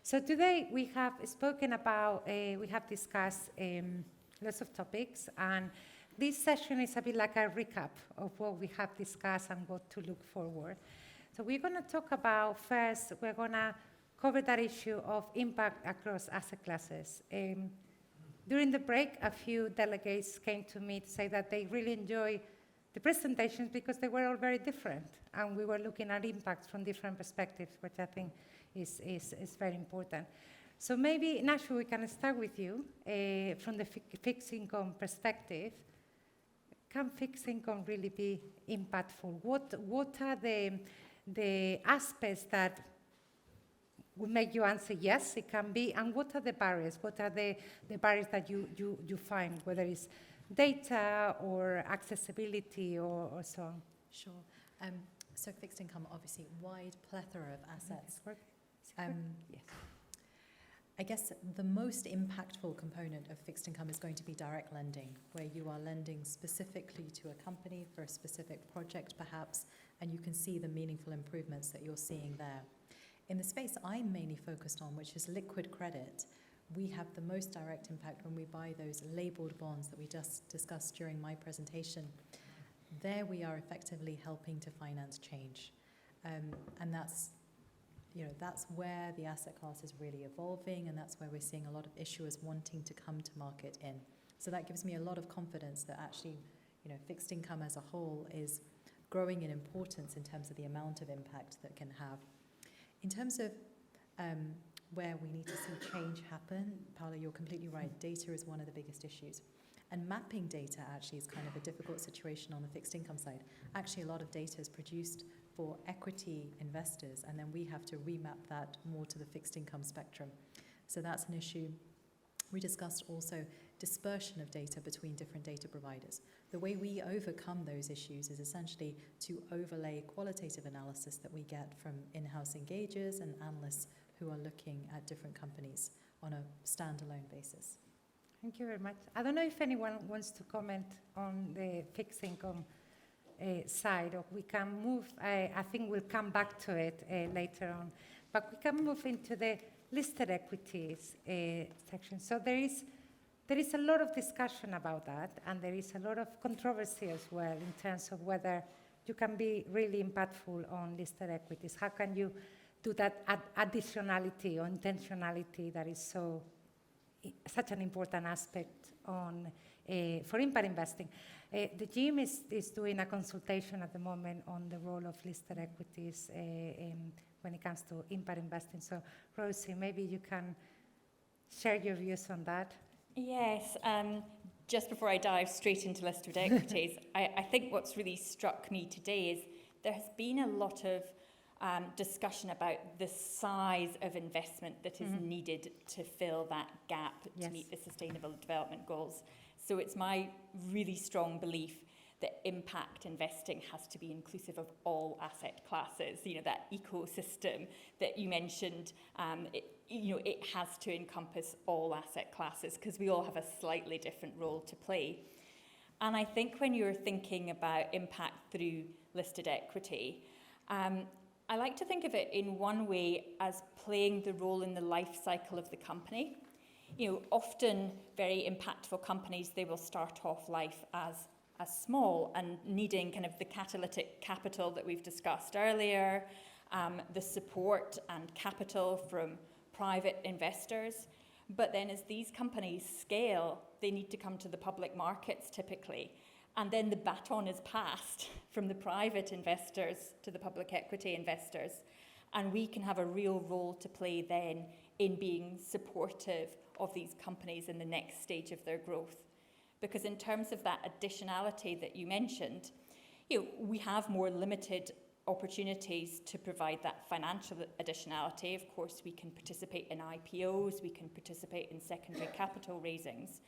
So today we have spoken about, we have discussed lots of topics, and this session is a bit like a recap of what we have discussed and what to look forward. So we're going to talk about, first, we're going to cover that issue of impact across asset classes. During the break, a few delegates came to me to say that they really enjoy the presentations because they were all very different, and we were looking at impacts from different perspectives, which I think is very important. So maybe, Nachu, we can start with you from the fixed income perspective. Can fixed income really be impactful? What are the aspects that would make you answer yes, it can be, and what are the barriers? What are the barriers that you find, whether it's data or accessibility or so on? Sure. So fixed income, obviously, wide plethora of assets. Yes. I guess the most impactful component of fixed income is going to be direct lending, where you are lending specifically to a company for a specific project, perhaps, and you can see the meaningful improvements that you're seeing there. In the space I'm mainly focused on, which is liquid credit, we have the most direct impact when we buy those labeled bonds that we just discussed during my presentation. There we are effectively helping to finance change. And that's where the asset class is really evolving, and that's where we're seeing a lot of issuers wanting to come to market in. So that gives me a lot of confidence that actually, fixed income as a whole is growing in importance in terms of the amount of impact that can have. In terms of where we need to see change happen, Paula, you're completely right. Data is one of the biggest issues. And mapping data actually is kind of a difficult situation on the fixed income side. Actually, a lot of data is produced for equity investors, and then we have to remap that more to the fixed income spectrum. So that's an issue. We discussed also dispersion of data between different data providers. The way we overcome those issues is essentially to overlay qualitative analysis that we get from in-house engagers and analysts who are looking at different companies on a standalone basis. Thank you very much. I don't know if anyone wants to comment on the fixed income side, or we can move, I think we'll come back to it later on, but we can move into the listed equities section. So there is a lot of discussion about that, and there is a lot of controversy as well in terms of whether you can be really impactful on listed equities. How can you do that additionality or intentionality that is such an important aspect for impact investing? The GM is doing a consultation at the moment on the role of listed equities when it comes to impact investing. So, Rosie, maybe you can share your views on that. Yes. Just before I dive straight into listed equities, I think what's really struck me today is there has been a lot of discussion about the size of investment that is needed to fill that gap to meet the Sustainable Development Goals. So it's my really strong belief that impact investing has to be inclusive of all asset classes. That ecosystem that you mentioned, it has to encompass all asset classes because we all have a slightly different role to play. And I think when you're thinking about impact through listed equity, I like to think of it in one way as playing the role in the life cycle of the company. Often very impactful companies, they will start off life as small and needing kind of the catalytic capital that we've discussed earlier, the support and capital from private investors. But then as these companies scale, they need to come to the public markets typically. And then the baton is passed from the private investors to the public equity investors. And we can have a real role to play then in being supportive of these companies in the next stage of their growth. Because in terms of that additionality that you mentioned, we have more limited opportunities to provide that financial additionality. Of course, we can participate in IPOs, we can participate in secondary capital raisings.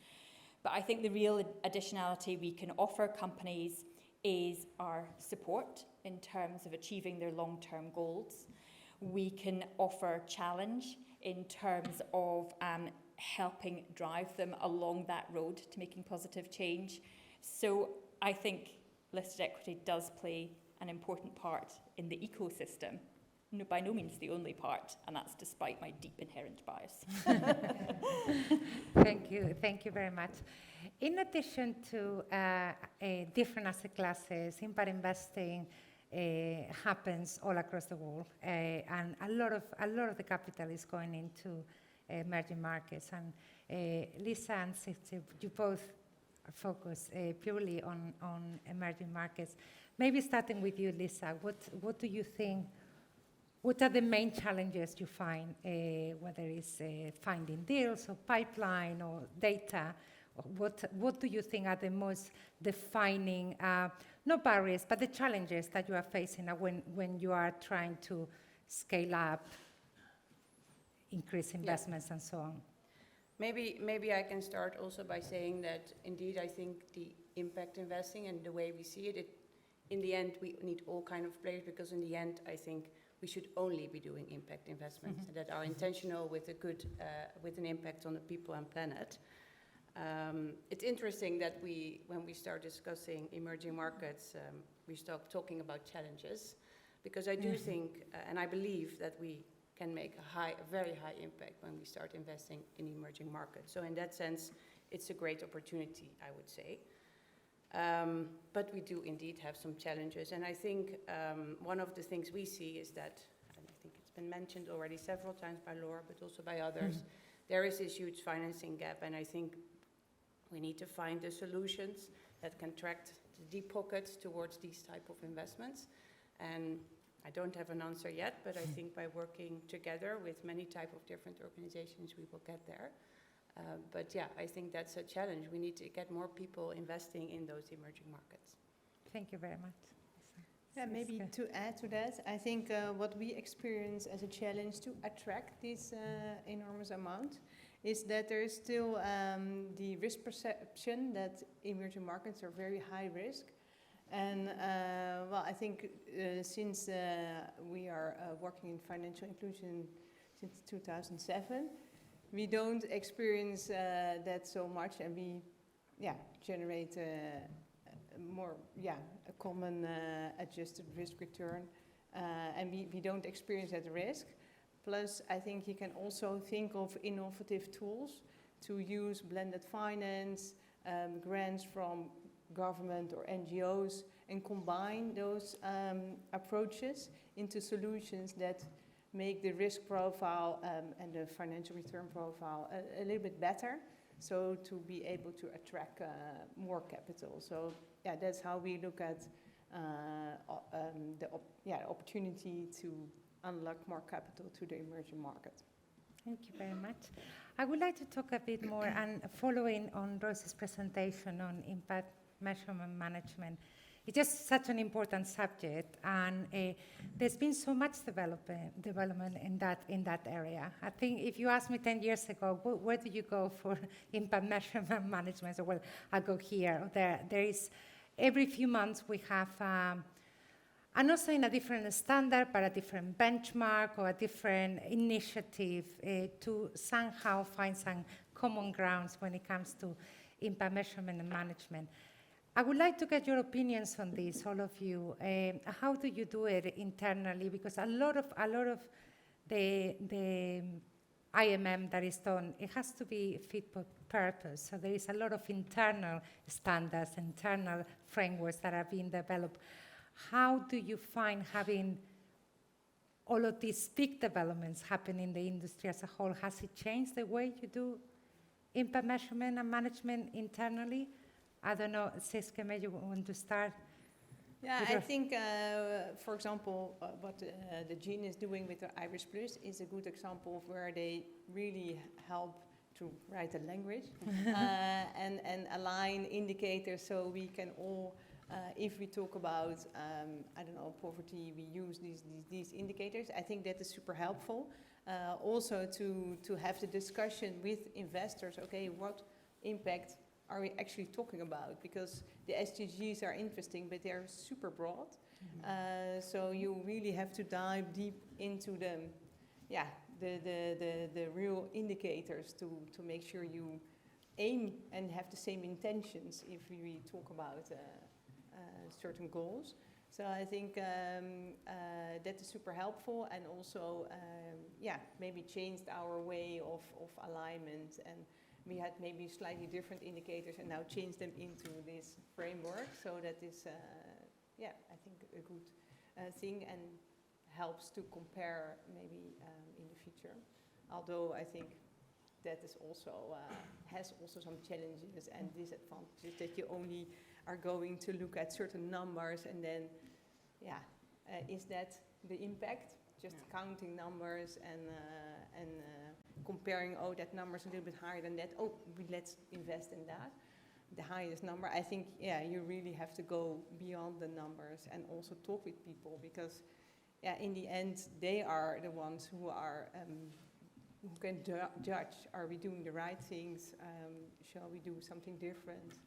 But I think the real additionality we can offer companies is our support in terms of achieving their long-term goals. We can offer challenge in terms of helping drive them along that road to making positive change. So I think listed equity does play an important part in the ecosystem, by no means the only part, and that's despite my deep inherent bias. Thank you very much. In addition to different asset classes, impact investing happens all across the world, and a lot of the capital is going into emerging markets. And Lisa and Sytske, you both focus purely on emerging markets. Maybe starting with you, Lisa, what do you think? What are the main challenges you find, whether it's finding deals or pipeline or data? What do you think are the most defining, not barriers, but the challenges that you are facing when you are trying to scale up, increase investments, and so on? Maybe I can start also by saying that indeed I think the impact investing and the way we see it, in the end we need all kind of players, because in the end I think we should only be doing impact investments that are intentional with with an impact on the people and planet. It's interesting that when we start discussing emerging markets, we start talking about challenges, because I do think and I believe that we can make a very high impact when we start investing in emerging markets. So in that sense, it's a great opportunity, I would say. But we do indeed have some challenges. And I think one of the things we see is that, and I think it's been mentioned already several times by Laura, but also by others, there is this huge financing gap. And I think we need to find the solutions that can attract the deep pockets towards these type of investments. And I don't have an answer yet, but I think by working together with many type of different organizations, we will get there. But yeah, I think that's a challenge. We need to get more people investing in those emerging markets. Thank you very much. Yeah, maybe to add to that, I think what we experience as a challenge to attract this enormous amount is that there is still the risk perception that emerging markets are very high risk. And well, I think since we are working in financial inclusion since 2007, we don't experience that so much, and we generate a common adjusted risk return, and we don't experience that risk. Plus, I think you can also think of innovative tools to use blended finance, grants from government or NGOs, and combine those approaches into solutions that make the risk profile and the financial return profile a little bit better, so to be able to attract more capital. So yeah, that's how we look at the opportunity to unlock more capital to the emerging market. Thank you very much. I would like to talk a bit more, and following on Rosie's presentation on impact measurement management. It's just such an important subject, and there's been so much development in that area. I think if you asked me 10 years ago, where do you go for impact measurement management? So, well, I go here or there. There is, every few months we have, and also in a different standard, but a different benchmark or a different initiative to somehow find some common grounds when it comes to impact measurement and management. I would like to get your opinions on this, all of you. How do you do it internally? Because a lot of the IMM that is done, it has to be fit for purpose. So there is a lot of internal standards, internal frameworks that are being developed. How do you find having all of these big developments happen in the industry as a whole? Has it changed the way you do impact measurement and management internally? I don't know, Sytske, maybe you want to start? Yeah, I think, for example, what the Gene is doing with the Iris Plus is a good example of where they really help to write a language and align indicators so we can all, if we talk about, I don't know, poverty, we use these indicators. I think that is super helpful. Also to have the discussion with investors, okay, what impact are we actually talking about? Because the SDGs are interesting, but they're super broad. So you really have to dive deep into them. Yeah, the real indicators to make sure you aim and have the same intentions if we talk about certain goals. So I think that is super helpful, and also, maybe changed our way of alignment, and we had maybe slightly different indicators and now changed them into this framework. So that is, I think a good thing, and helps to compare maybe in the future. Although I think that is also has also some challenges and disadvantages, that you only are going to look at certain numbers, and then, is that the impact? Just counting numbers and comparing, that number is a little bit higher than that. Let's invest in that. The highest number. I think, you really have to go beyond the numbers and also talk with people, because, in the end, they are the ones who are who can judge: are we doing the right things? Shall we do something different?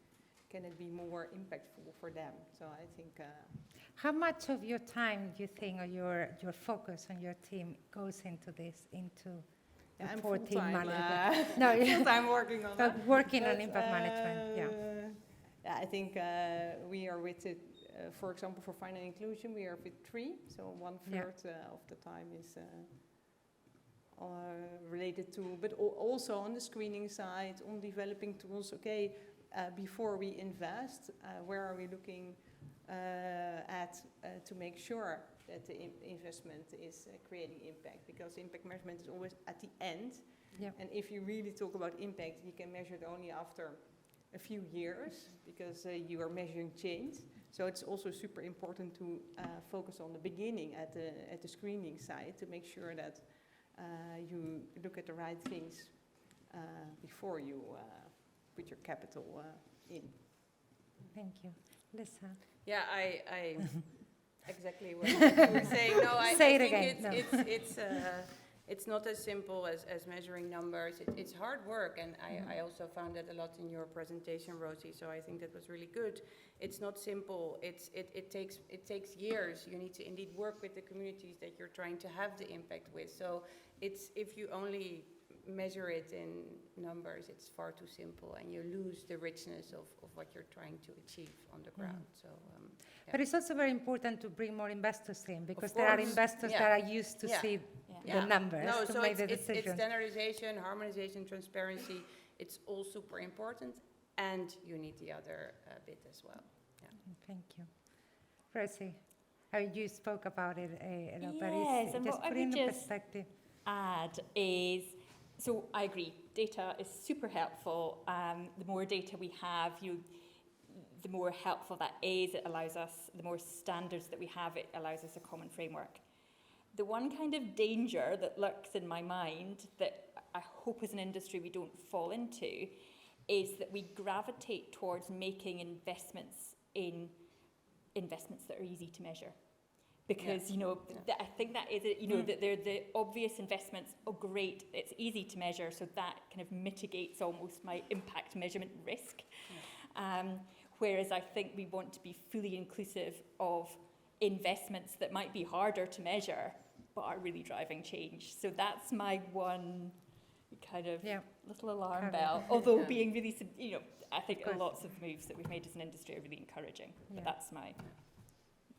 Can it be more impactful for them? So I think. How much of your time do you think, or your focus on your team goes into this, into I'm reporting full-time, management? No, full-time working on that. Working on impact management, I think we are with it, for example, for finance inclusion, we are with 3, so 1/3 of the time is related to, but also on the screening side, on developing tools. Before we invest, where are we looking at to make sure that the investment is creating impact? Because impact measurement is always at the end. Yeah. And if you really talk about impact, you can measure it only after a few years, because you are measuring change. So it's also super important to focus on the beginning at the screening side, to make sure that you look at the right things before you put your capital in. Thank you. Lisa? Yeah, I exactly what you were saying. No, I Say it think again. it's not as simple as measuring numbers. It's hard work, and I also found that a lot in your presentation, Rosie. So I think that was really good. It's not simple. It takes years. You need to indeed work with the communities that you're trying to have the impact with. So if you only measure it in numbers, it's far too simple, and you lose the richness of what you're trying to achieve on the ground. So, But it's also very important to bring more investors in, because there are investors that are used to see the numbers to make the decisions. It's standardization, harmonization, transparency. It's all super important, and you need the other bit as well. Yeah. Thank you. Rosie, you spoke about it a lot, but Yes, and just what I put in would the just perspective. add is, so I agree, data is super helpful. The more data we have, the more helpful that is. It allows us, the more standards that we have, it allows us a common framework. The one kind of danger that lurks in my mind that I hope as an industry we don't fall into is that we gravitate towards making investments in investments that are easy to measure. Because, I think that is it, that they're the obvious investments. Oh, great, it's easy to measure, so that kind of mitigates almost my impact measurement risk. Whereas I think we want to be fully inclusive of investments that might be harder to measure, but are really driving change. So that's my one kind of little alarm bell. Although being really, I think lots of moves that we've made as an industry are really encouraging. But that's my...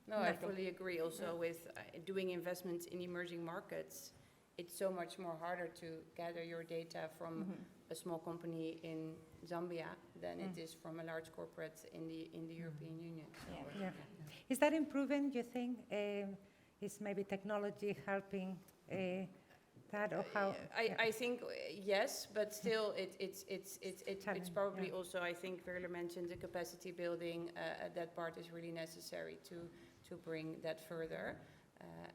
No, I fully agree. Also with doing investments in emerging markets, it's so much more harder to gather your data from a small company in Zambia than it is from a large corporate in the European Union. So, Is that improving, do you think? Is maybe technology helping that, or how? I think yes, but still it's probably also, I think Verle mentioned the capacity building, that part is really necessary to bring that further,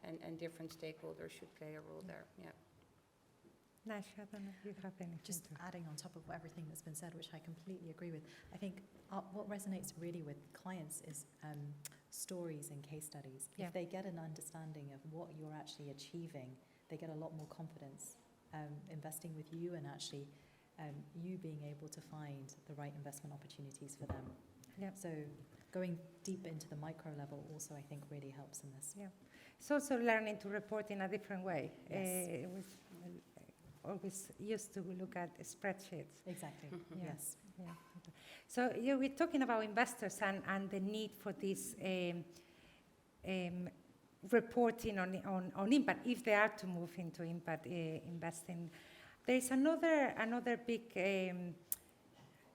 and different stakeholders should play a role there. Nachu, I don't know if you have anything. Just adding on top of everything that's been said, which I completely agree with, I think what resonates really with clients is stories and case studies. If they get an understanding of what you're actually achieving, they get a lot more confidence investing with you, and actually you being able to find the right investment opportunities for them. So going deep into the micro level also, I think, really helps in this. It's also learning to report in a different way. Yes. It was always used to look at spreadsheets. Exactly. Yes. So we're talking about investors and the need for this reporting on impact, if they are to move into impact investing. There is another big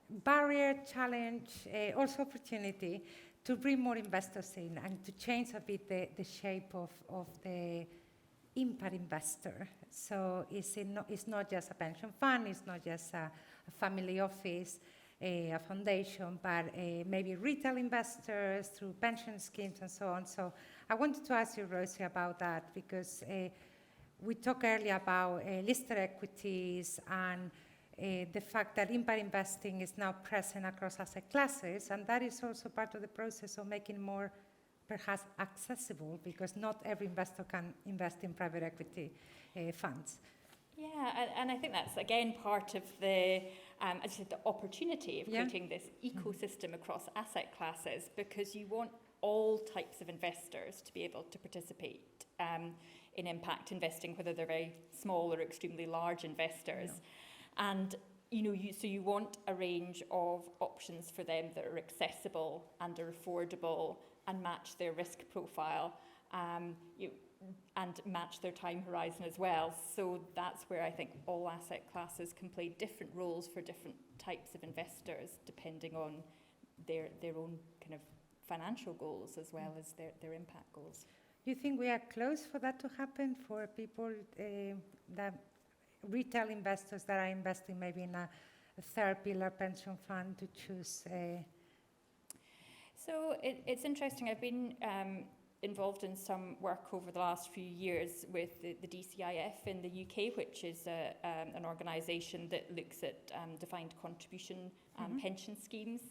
barrier, challenge, also opportunity to bring more investors in and to change a bit the shape of the impact investor. So it's not just a pension fund, it's not just a family office, a foundation, but maybe retail investors through pension schemes and so on. So I wanted to ask you, Rosie, about that, because we talked earlier about listed equities and the fact that impact investing is now present across asset classes, and that is also part of the process of making more perhaps accessible, because not every investor can invest in private equity funds. Yeah, and I think that's again part of the, as I said, the opportunity of creating this ecosystem across asset classes, because you want all types of investors to be able to participate in impact investing, whether they're very small or extremely large investors. And so you want a range of options for them that are accessible and are affordable and match their risk profile. And match their time horizon as well. So that's where I think all asset classes can play different roles for different types of investors, depending on their own kind of financial goals as well as their impact goals. You think we are close for that to happen, for people, that retail investors that are investing maybe in a third pillar pension fund to choose? So it's interesting. I've been involved in some work over the last few years with the DCIF in the UK, which is an organisation that looks at defined contribution pension schemes.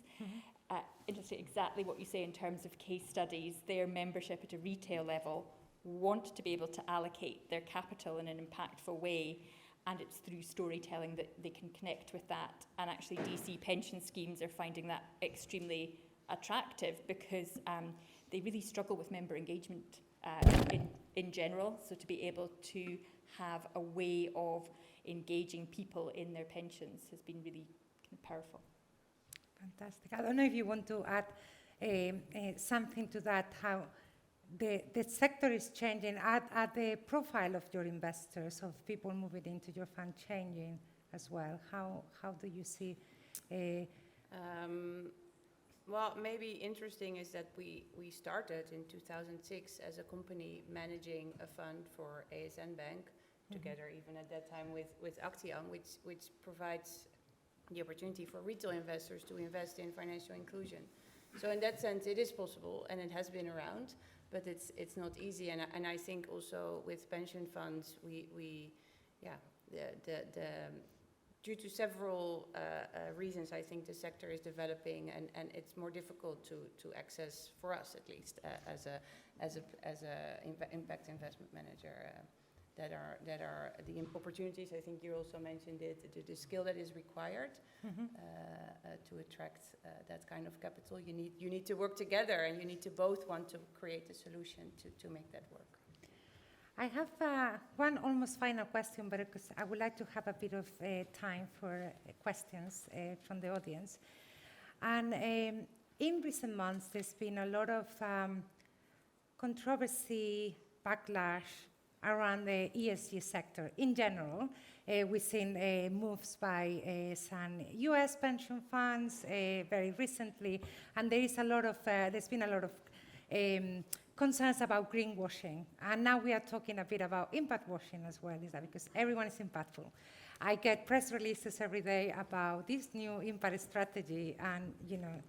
Interesting, exactly what you say in terms of case studies. Their membership at a retail level want to be able to allocate their capital in an impactful way, and it's through storytelling that they can connect with that. And actually DC pension schemes are finding that extremely attractive, because they really struggle with member engagement in general. So to be able to have a way of engaging people in their pensions has been really kind of powerful. Fantastic. I don't know if you want to add something to that, how the sector is changing. Are the profile of your investors, of people moving into your fund, changing as well? How do you see? Well, maybe interesting is that we started in 2006 as a company managing a fund for ASN Bank, together even at that time with ACTIAM, which provides the opportunity for retail investors to invest in financial inclusion. So in that sense, it is possible, and it has been around, but it's not easy. And I think also with pension funds, due to several reasons, I think the sector is developing, and it's more difficult to access, for us at least, as a impact investment manager. That are the opportunities. I think you also mentioned it, the skill that is required to attract that kind of capital. You need to work together, and you need to both want to create a solution to make that work. I have one almost final question, but because I would like to have a bit of time for questions from the audience. And in recent months, there's been a lot of controversy, backlash around the ESG sector in general. We've seen moves by some US pension funds very recently, and there's been a lot of concerns about greenwashing. And now we are talking a bit about impact washing as well, is that because everyone is impactful. I get press releases every day about this new impact strategy, and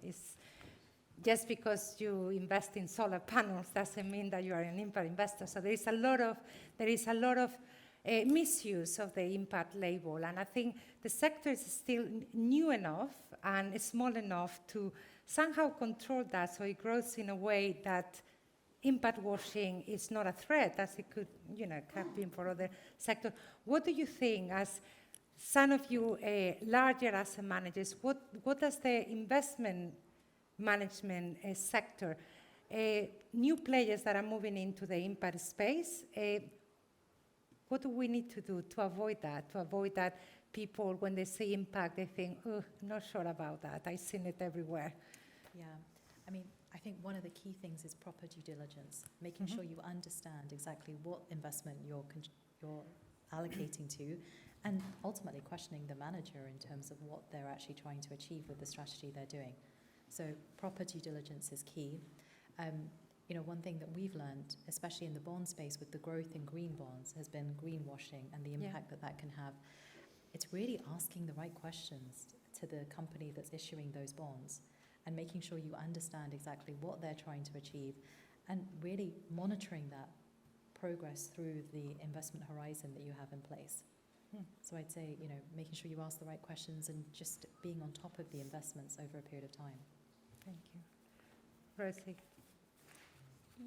it's just because you invest in solar panels doesn't mean that you are an impact investor. So there is a lot of misuse of the impact label, and I think the sector is still new enough and small enough to somehow control that, so it grows in a way that impact washing is not a threat, as it could, have been for other sectors. What do you think, as some of you larger asset managers, what does the investment management sector, new players that are moving into the impact space, what do we need to do to avoid that people, when they see impact, they think, oh, not sure about that, I've seen it everywhere? Yeah, I mean, I think one of the key things is proper due diligence, making sure you understand exactly what investment you're allocating to, and ultimately questioning the manager in terms of what they're actually trying to achieve with the strategy they're doing. So proper due diligence is key. One thing that we've learned, especially in the bond space with the growth in green bonds, has been greenwashing and the impact that can have. It's really asking the right questions to the company that's issuing those bonds and making sure you understand exactly what they're trying to achieve and really monitoring that progress through the investment horizon that you have in place. So I'd say, making sure you ask the right questions and just being on top of the investments over a period of time. Thank you. Rosie?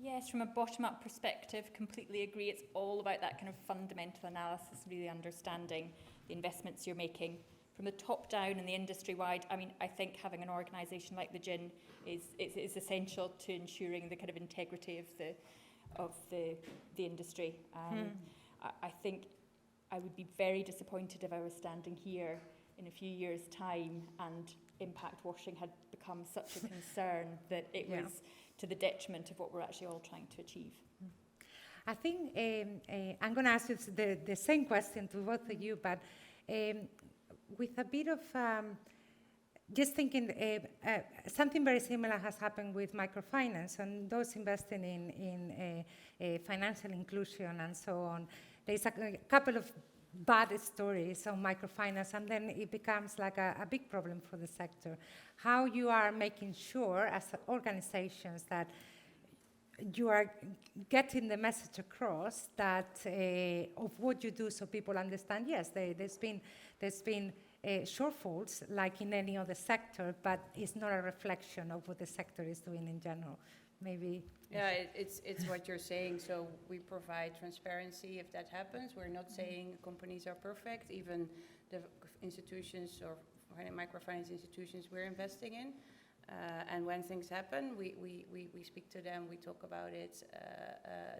Yes, from a bottom-up perspective, completely agree. It's all about that kind of fundamental analysis, really understanding the investments you're making. From the top down and the industry-wide, I think having an organisation like the GIN is essential to ensuring the kind of integrity of the industry. I think I would be very disappointed if I was standing here in a few years' time and impact washing had become such a concern that it was to the detriment of what we're actually all trying to achieve. I think I'm going to ask you the same question to both of you, but with a bit of just thinking, something very similar has happened with microfinance and those investing in financial inclusion and so on. There's a couple of bad stories on microfinance, and then it becomes like a big problem for the sector. How you are making sure as organizations that you are getting the message across that of what you do, so people understand. Yes, there's been shortfalls like in any other sector, but it's not a reflection of what the sector is doing in general. Maybe. Yeah, it's what you're saying. So we provide transparency if that happens. We're not saying companies are perfect, even the institutions or microfinance institutions we're investing in. And when things happen, we speak to them, we talk about it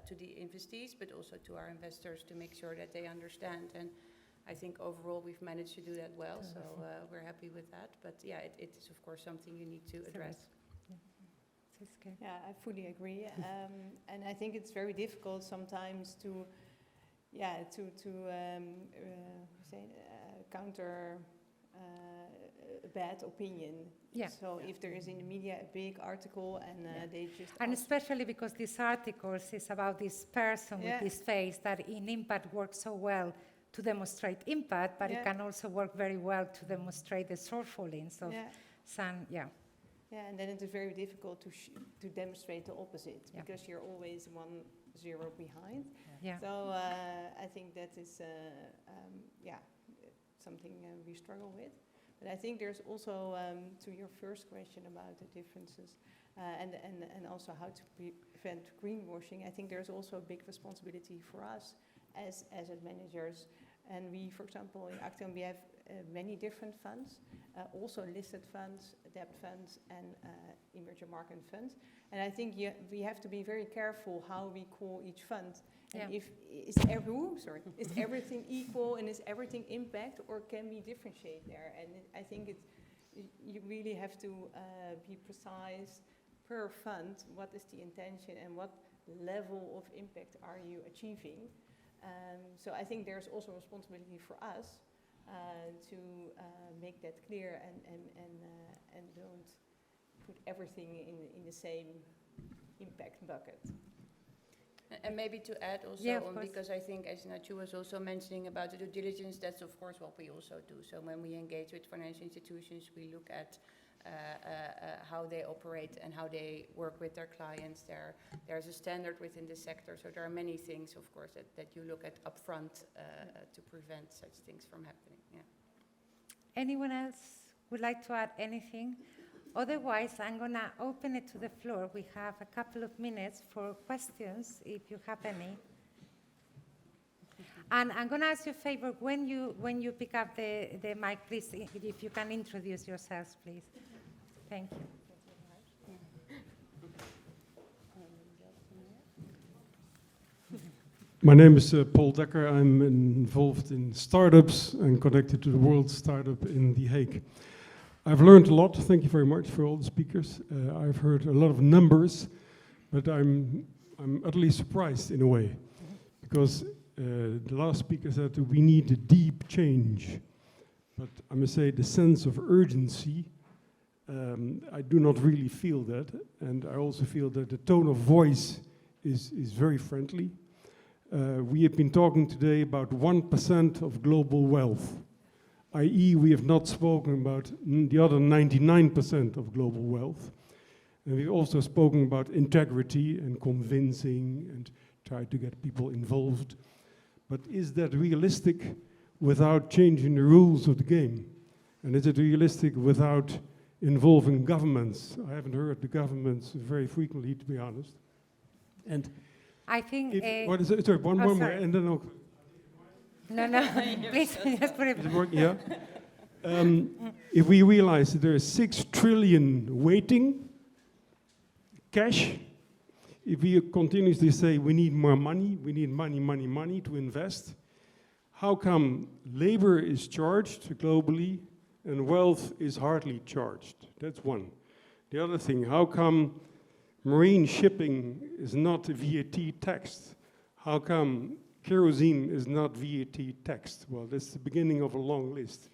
to the investees, but also to our investors to make sure that they understand. And I think overall we've managed to do that well, so we're happy with that. But yeah, it is of course something you need to address. Sytske? Yeah, I fully agree. And I think it's very difficult sometimes to counter a bad opinion. Yeah. So if there is in the media a big article and they just And ask, especially because these articles is about this person with this face that in impact works so well to demonstrate impact, but it can also work very well to demonstrate the shortfallings of some, Yeah, and then it is very difficult to demonstrate the opposite because you're always 1-0 behind. Yeah. So I think that is something we struggle with. But I think there's also, to your first question about the differences and also how to prevent greenwashing, I think there's also a big responsibility for us as asset managers. And we, for example, in ACTIAM, we have many different funds, also listed funds, debt funds, and emerging market funds. And I think we have to be very careful how we call each fund. And if is everything equal and is everything impact, or can we differentiate there? And I think you really have to be precise per fund. What is the intention and what level of impact are you achieving? So I think there's also a responsibility for us to make that clear and don't put everything in the same impact bucket. And maybe to add also, because I think as Nachu was also mentioning about the due diligence, that's of course what we also do. So when we engage with financial institutions, we look at how they operate and how they work with their clients. There's a standard within the sector, so there are many things, of course, that you look at upfront to prevent such things from happening. Yeah. Anyone else would like to add anything? Otherwise, I'm going to open it to the floor. We have a couple of minutes for questions, if you have any. And I'm going to ask you a favor, when you pick up the mic, please, if you can introduce yourselves, please. Thank you. My name is Paul Dekker. I'm involved in startups and connected to the World Startup in The Hague. I've learned a lot. Thank you very much for all the speakers. I've heard a lot of numbers, but I'm utterly surprised in a way, because the last speaker said that we need a deep change. But I must say the sense of urgency, I do not really feel that. And I also feel that the tone of voice is very friendly. We have been talking today about 1% of global wealth, i.e. we have not spoken about the other 99% of global wealth. And we've also spoken about integrity and convincing and try to get people involved. But is that realistic without changing the rules of the game? And is it realistic without involving governments? I haven't heard the governments very frequently, to be honest. And I think... what is it? Sorry, one more, sorry. and then I'll... No, please, just put it... Is it working? Yeah. If we realize that there is 6 trillion waiting, cash, if we continuously say we need more money, we need money to invest, how come labor is charged globally and wealth is hardly charged? That's one. The other thing, how come marine shipping is not VAT taxed? How come kerosene is not VAT taxed? Well, that's the beginning of a long list.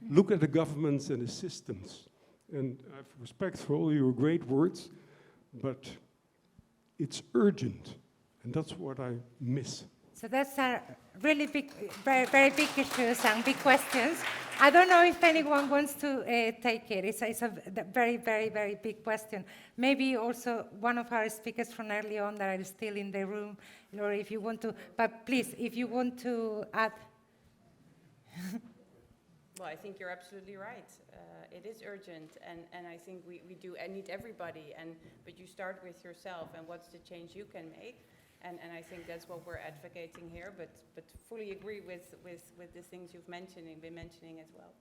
Look at the governments and the systems. And I have respect for all your great words, but it's urgent, and that's what I miss. So that's a really big, very, very big issues and big questions. I don't know if anyone wants to take it. It's a very, very, very big question. Maybe also one of our speakers from early on that are still in the room, Laura, if you want to, but please, if you want to add. Well, I think you're absolutely right. It is urgent, and I think we do need everybody, but you start with yourself and what's the change you can make, and I think that's what we're advocating here, but fully agree with the things you've been mentioning as well.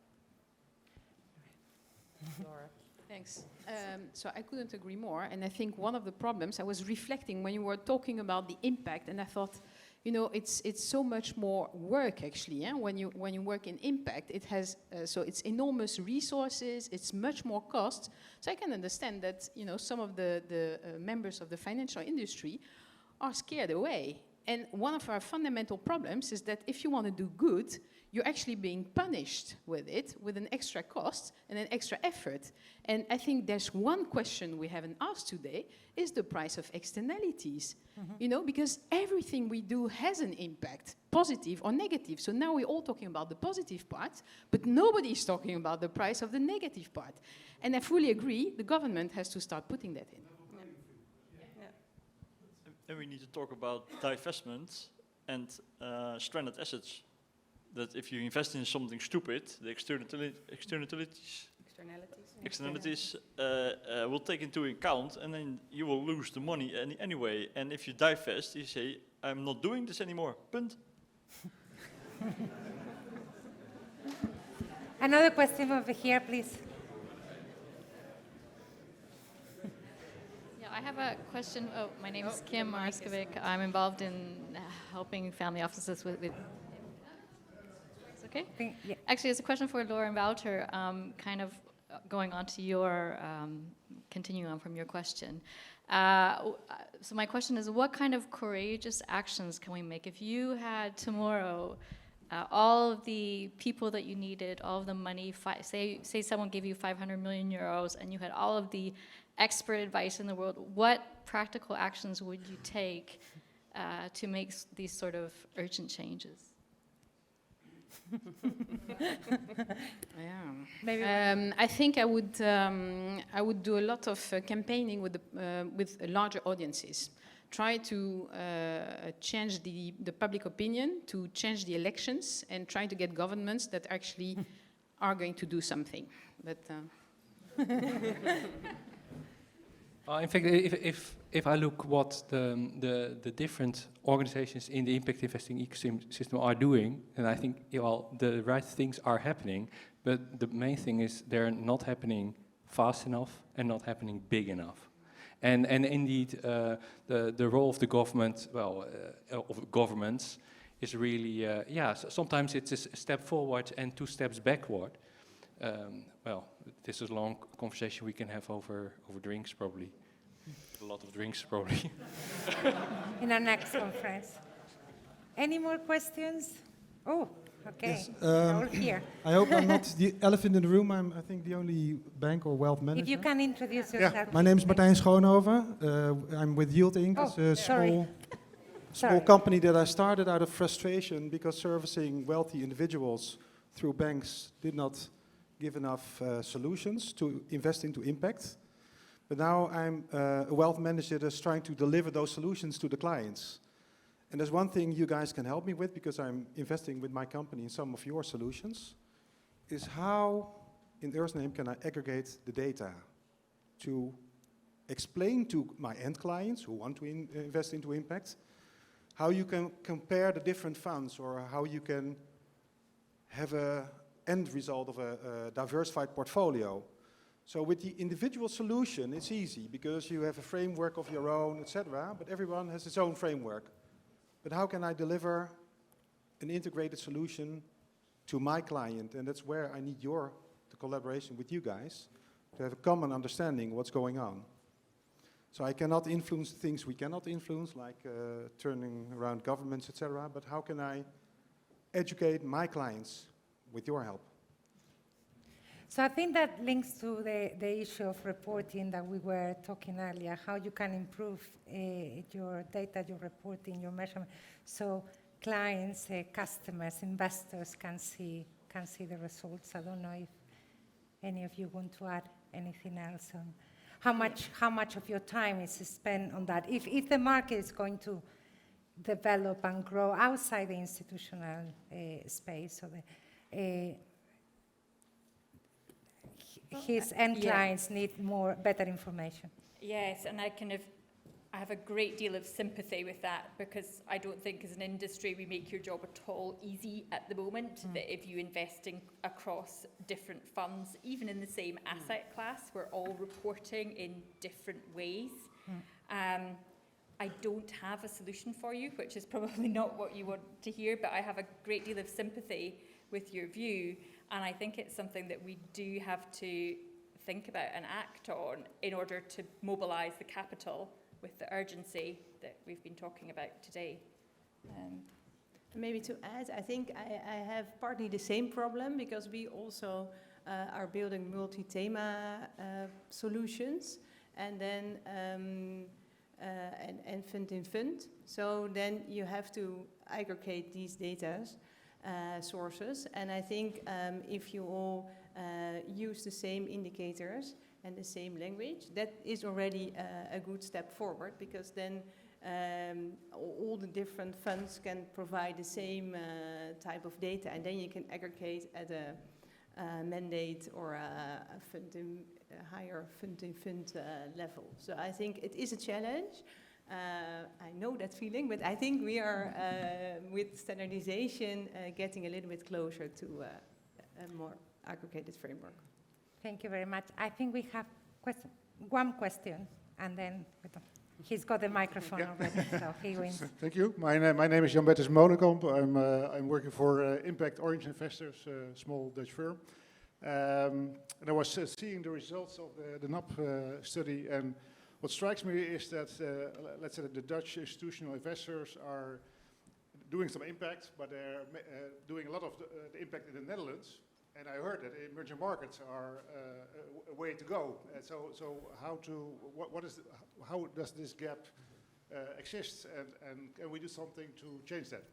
Laura. Thanks. So I couldn't agree more, and I think one of the problems, I was reflecting when you were talking about the impact, and I thought, you know, it's so much more work actually. Yeah? When you work in impact, it has so it's enormous resources, it's much more cost. So I can understand that, you know, some of the members of the financial industry are scared away. And one of our fundamental problems is that if you want to do good, you're actually being punished with it, with an extra cost and an extra effort. And I think there's one question we haven't asked today, is the price of externalities. You know, because everything we do has an impact, positive or negative. So now we're all talking about the positive part, but nobody's talking about the price of the negative part. And I fully agree, the government has to start putting that in. And we need to talk about divestment and stranded assets. That if you invest in something stupid, the externalities will take into account, and then you will lose the money anyway. And if you divest, you say, I'm not doing this anymore, punt. Another question over here, please. I have a question. Oh, my name is Kim Marskovic. I'm involved in helping family offices with it's okay? Yeah. Actually, it's a question for Laura and Wouter, kind of going on to your, continuing on from your question. So my question is, what kind of courageous actions can we make? If you had tomorrow all of the people that you needed, all of the money, say someone gave you 500 million euros and you had all of the expert advice in the world, what practical actions would you take to make these sort of urgent changes? Maybe I think I would do a lot of campaigning with larger audiences. Try to change the public opinion, to change the elections, and try to get governments that actually are going to do something. But. In fact, if I look what the different organizations in the impact investing ecosystem are doing, then I think, well, the right things are happening, but the main thing is they're not happening fast enough and not happening big enough. And indeed, the role of the government, of governments, is really, sometimes it's a step forward and 2 steps backward. well, this is a long conversation we can have over drinks probably. A lot of drinks probably. In our next conference. Any more questions? Oh, okay. Yes, All here. I hope I'm not the elephant in the room. I'm, I think, the only bank or wealth manager. If you can introduce Yeah, yourself. my name is Martijn Schoonhoven. I'm with Yield Inc. Oh, It's a sorry. small Sorry. company that I started out of frustration because servicing wealthy individuals through banks did not give enough solutions to invest into impact. But now I'm a wealth manager that's trying to deliver those solutions to the clients. And there's one thing you guys can help me with, because I'm investing with my company in some of your solutions, is how, in Earth's name, can I aggregate the data to explain to my end clients who want to invest into impact, how you can compare the different funds, or how you can have an end result of a diversified portfolio. So with the individual solution, it's easy, because you have a framework of your own, etc., but everyone has its own framework. But how can I deliver an integrated solution to my client? And that's where I need the collaboration with you guys to have a common understanding what's going on. So I cannot influence things we cannot influence, like turning around governments, etc. But how can I educate my clients with your help? So I think that links to the issue of reporting that we were talking earlier, how you can improve your data, your reporting, your measurement, so clients, customers, investors can see the results. I don't know if any of you want to add anything else on how much of your time is spent on that. If the market is going to develop and grow outside the institutional space, so his end clients need better information. Yes, and I have a great deal of sympathy with that, because I don't think as an industry we make your job at all easy at the moment. That if you invest across different funds, even in the same asset class, we're all reporting in different ways. I don't have a solution for you, which is probably not what you want to hear, but I have a great deal of sympathy with your view, and I think it's something that we do have to think about and act on in order to mobilise the capital with the urgency that we've been talking about today. Maybe to add, I think I have partly the same problem, because we also are building multi-thema solutions, and then and fund in fund. So then you have to aggregate these data sources, and I think if you all use the same indicators and the same language, that is already a good step forward, because then all the different funds can provide the same type of data, and then you can aggregate at a mandate or a higher fund level. So I think it is a challenge. I know that feeling, but I think we are, with standardization, getting a little bit closer to a more aggregated framework. Thank you very much. I think we have one question, and then he's got the microphone already, so he wins. Thank you. My name is Jan-Bertus Monenkamp. I'm working for Impact Orange Investors, a small Dutch firm. And I was seeing the results of the NAP study, and what strikes me is that, let's say that the Dutch institutional investors are doing some impact, but they're doing a lot of the impact in the Netherlands. And I heard that emerging markets are a way to go. So how does this gap exist, and can we do something to change that?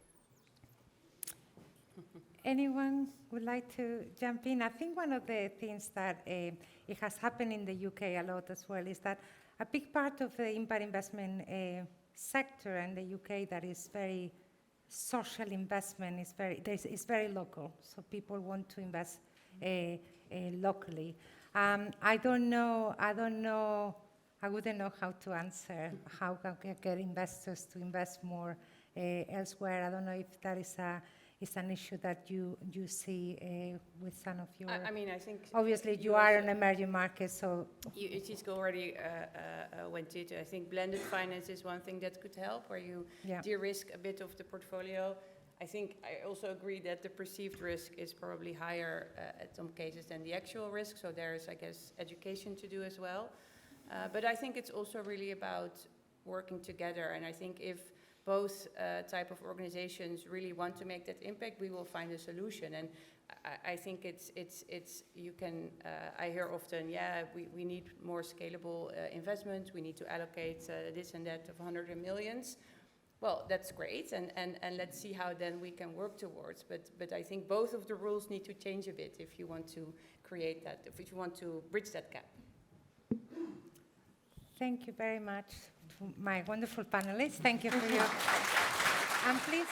Anyone would like to jump in? I think one of the things that it has happened in the UK a lot as well is that a big part of the impact investment sector in the UK that is very social investment is very local. So people want to invest locally. I wouldn't know how to answer how can we get investors to invest more elsewhere. I don't know if that is an issue that you see with some of your... I mean, I think... Obviously, you are an emerging market, so... Sytske already went into, I think blended finance is one thing that could help, where you de-risk a bit of the portfolio. I think I also agree that the perceived risk is probably higher at some cases than the actual risk, so there is, I guess, education to do as well. But I think it's also really about working together, and I think if both type of organizations really want to make that impact, we will find a solution. And I think you can, I hear often, yeah, we need more scalable investment, we need to allocate this and that of 100 millions. Well, that's great, and let's see how then we can work towards. But I think both of the rules need to change a bit if you want to create that, if you want to bridge that gap. Thank you very much to my wonderful panelists. Thank you for your... And please,